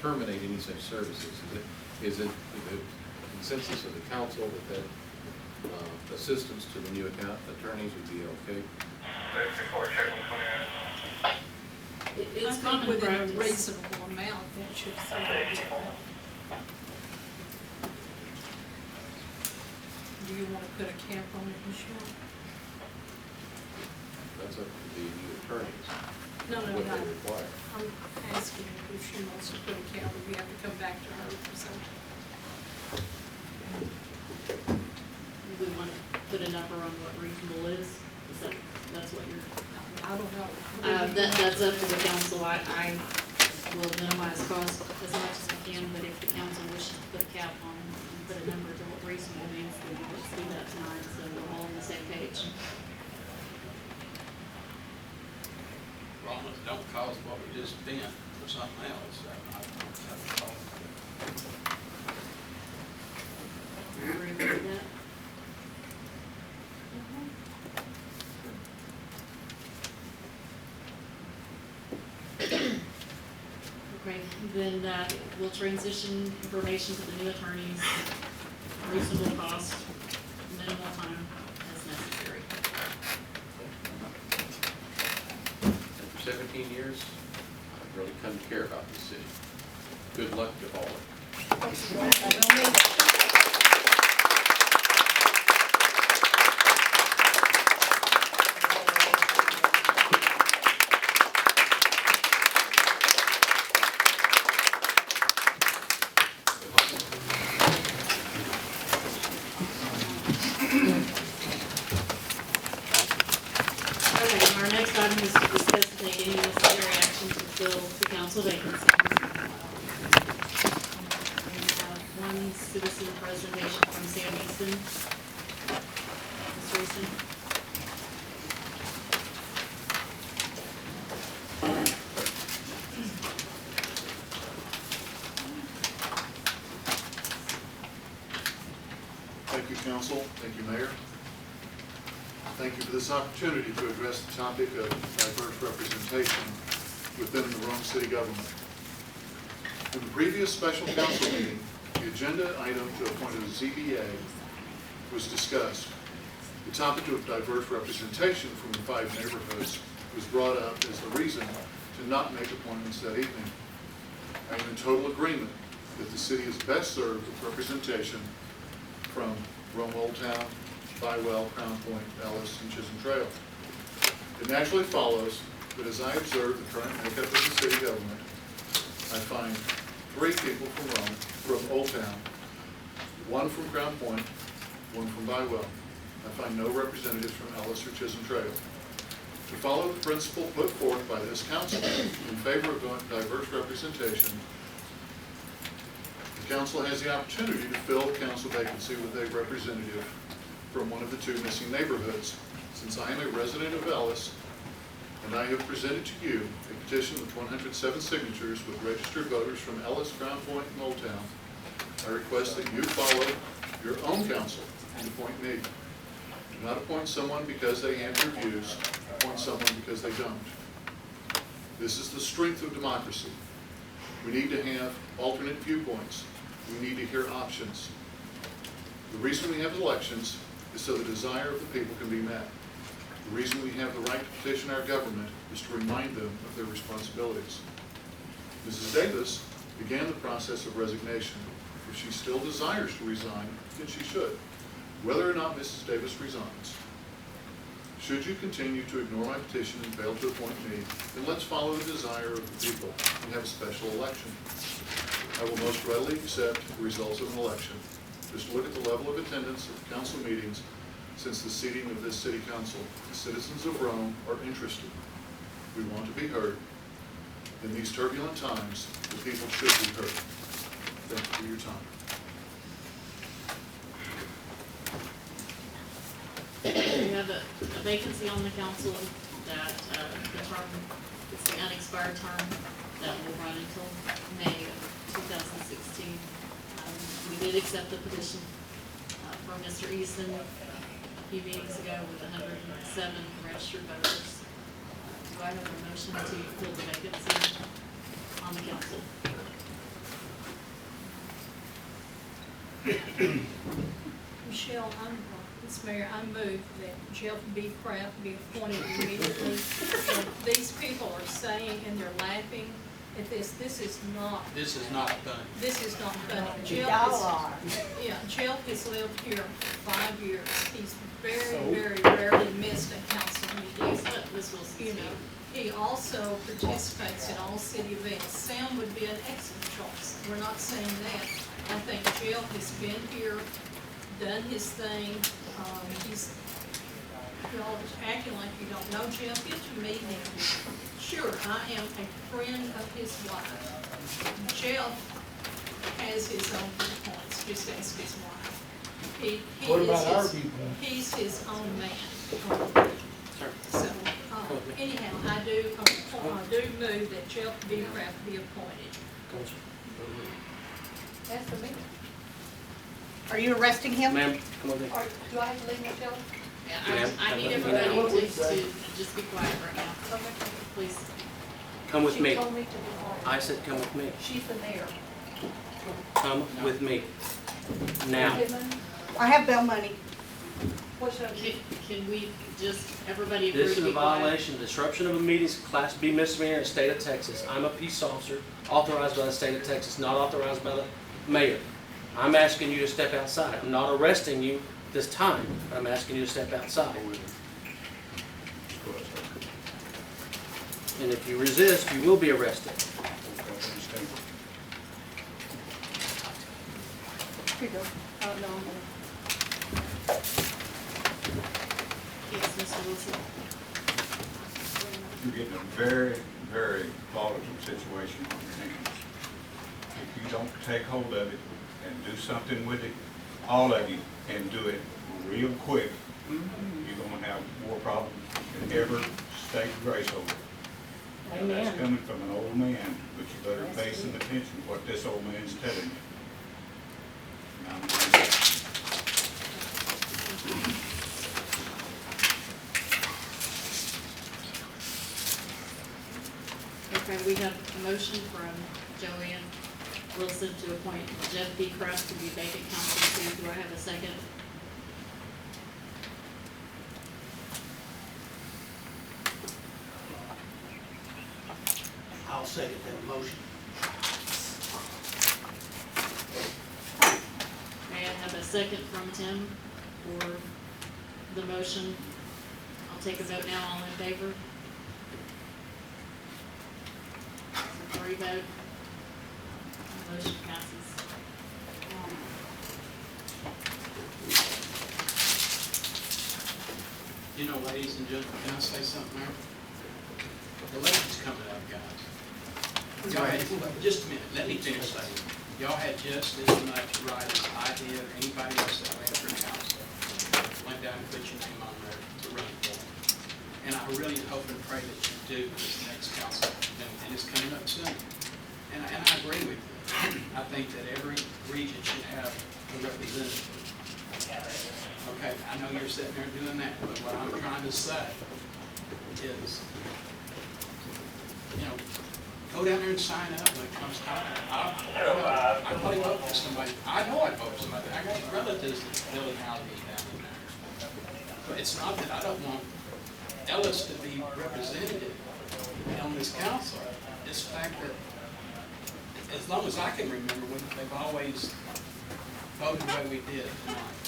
terminate any such services. Is it the consensus of the council that assistance to the new attorneys would be okay? It's not within a reasonable amount that should say. Do you want to put a cap on it, Michelle? That's up to the new attorneys. No, what they require. I'm asking if she wants to put a cap, we have to come back to her for something. We want to put a number on what reasonable is that's what you're... I don't know. That's up to the council. I will minimize cost as much as I can, but if the council wishes to put a cap on and put a number to what reasonable means, then let's do that tonight so we're all on the same page. Rhome, don't cost what we just spent for something else. I don't have a problem. You agree with that? Okay, then we'll transition information to the new attorneys, reasonable cost, minimal time as necessary. After 17 years, I've really come to care about this city. Good luck to all of you. Our next item is to discuss and take any necessary action to fill the council vacancy. We have one citizen presentation from Sam Easton. Mr. Easton. Thank you, Council. Thank you, Mayor. Thank you for this opportunity to address the topic of diverse representation within the Rhome City government. In the previous special council meeting, the agenda item to appoint a ZBA was discussed. The topic of diverse representation from the 5 neighborhoods was brought up as the reason to not make appointments that evening. I am in total agreement that the city is best served with representation from Rhome Old Town, Bywell, Crown Point, Ellis, and Chisholm Trail. It naturally follows that as I observe the current makeup of the city government, I find 3 people from Old Town, 1 from Crown Point, 1 from Bywell. I find no representatives from Ellis or Chisholm Trail. To follow the principle put forth by this council in favor of diverse representation, the council has the opportunity to fill the council vacancy with a representative from one of the 2 missing neighborhoods. Since I am a resident of Ellis, and I have presented to you a petition with 107 signatures with registered voters from Ellis, Crown Point, and Old Town, I request that you follow your own council and appoint me. Do not appoint someone because they have your views, appoint someone because they don't. This is the strength of democracy. We need to have alternate viewpoints. We need to hear options. The reason we have elections is so the desire of the people can be met. The reason we have the right to petition our government is to remind them of their responsibilities. Mrs. Davis began the process of resignation. If she still desires to resign, then she should, whether or not Mrs. Davis resigns. Should you continue to ignore my petition and fail to appoint me, then let's follow the desire of the people and have a special election. I will most readily accept the results of an election. Just look at the level of attendance at the council meetings since the seating of this city council. The citizens of Rhome are interested. We want to be heard. In these turbulent times, the people should be heard. Thank you for your time. We have a vacancy on the council that the term, it's the unexpired term that will run until May of 2016. We did accept the petition from Mr. Easton a few meetings ago with 107 registered voters. Do I have a motion to fill the vacancy on the council? Michelle, Ms. Mayor, I move that Jeff B. Kraft be appointed immediately. And these people are saying, and they're laughing at this, this is not This is not done. funny. Jeff yeah, Jeff has lived here for 5 years. He's very rarely missed a council meeting. This will You know, he also participates in all city events. Sam would be an excellent choice. We're not saying that. I think Jeff has been here, done his thing. He's, y'all acting like you don't know Jeff. Get to meet him. Sure, I am a friend of his wife. Jeff has his own points, just as his wife. He What is about our his- people? He's his own man. So, anyhow, I do move that Jeff B. Kraft be appointed. That's for me. Are you arresting him? Ma'am, come on in. Or do I have to leave Michelle? Yeah, I need everybody to just be quiet right now, please. Come with She me. told me to be quiet. I said come with me. She's the mayor. Come with me. Now. I have bail money. What should I do? Can we just, everybody agree This to is a be quiet? violation, disruption of a meeting, Class B misdemeanor in the state of Texas. I'm a peace officer, authorized by the state of Texas, not authorized by the mayor. I'm asking you to step outside. I'm not arresting you this time, but I'm asking you to step outside. And if you resist, you will be arrested. Here you go. No, I'm gonna. Yes, Mr. Wilson. You're getting a very, very volatile situation on your hands. If you don't take hold of it and do something with it, all of you, and do it real quick, you're gonna have more problems than ever state grace over. Now, that's Amen. coming from an old man, but you better pay some attention to what this old man's telling you. And I'm gonna- Okay, we have a motion from Joanne Wilson to appoint Jeff B. Kraft to be vacant council seat. Do I have a second? I'll second that motion. May I have a second from Tim for the motion? I'll take a vote now. All in favor? It's a 3 vote. Motion passes. You know, ladies and gentlemen, can I say something there? The election's coming up, guys. Y'all had, just a minute, let me finish saying. Y'all had just as much right as I did, or anybody else that ran for council. Went down and put your name on there to run for. And I really hope and pray that you do this next council, and it's coming up soon. And I agree with you. I think that every region should have a representative. Okay, I know you're sitting there doing that, but what I'm trying to say is, you know, go down there and sign up when it comes time. I'd probably vote for somebody. I know I'd vote for somebody. I got relatives that building houses down in there. But it's not that I don't want Ellis to be represented on this council. It's the fact that as long as I can remember, they've always voted the way we did tonight.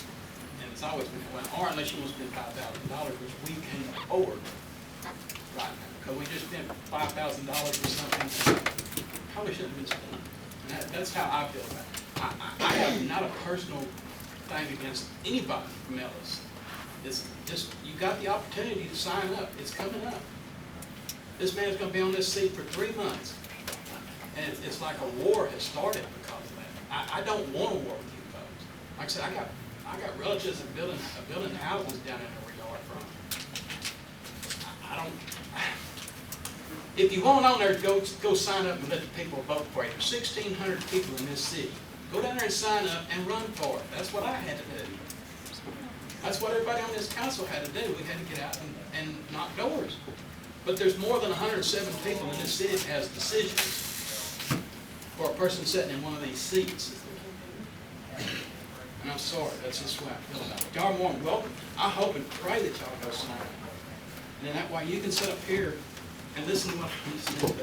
And it's always been, well, or unless you want to spend $5,000, which we can afford right now. Because we just spent $5,000 for something that probably shouldn't have been spent. And that's how I feel about it. I have not a personal thing against anybody from Ellis. It's just, you got the opportunity to sign up. It's coming up. This man's going to be on this seat for 3 months. And it's like a war has started because of that. I don't want a war with you folks. Like I said, I got relatives that building houses down in where y'all are from. I don't. If you want on there, go sign up and let the people vote for you. There's 1,600 people in this city. Go down there and sign up and run for it. That's what I had to do. That's what everybody on this council had to do. We had to get out and knock doors. But there's more than 107 people in this city that has decisions for a person sitting in one of these seats. I'm sorry, that's just the way I feel about it. Y'all are more than welcome. I hope and pray that y'all go sign it. And then that way you can sit up here and listen to what I'm saying.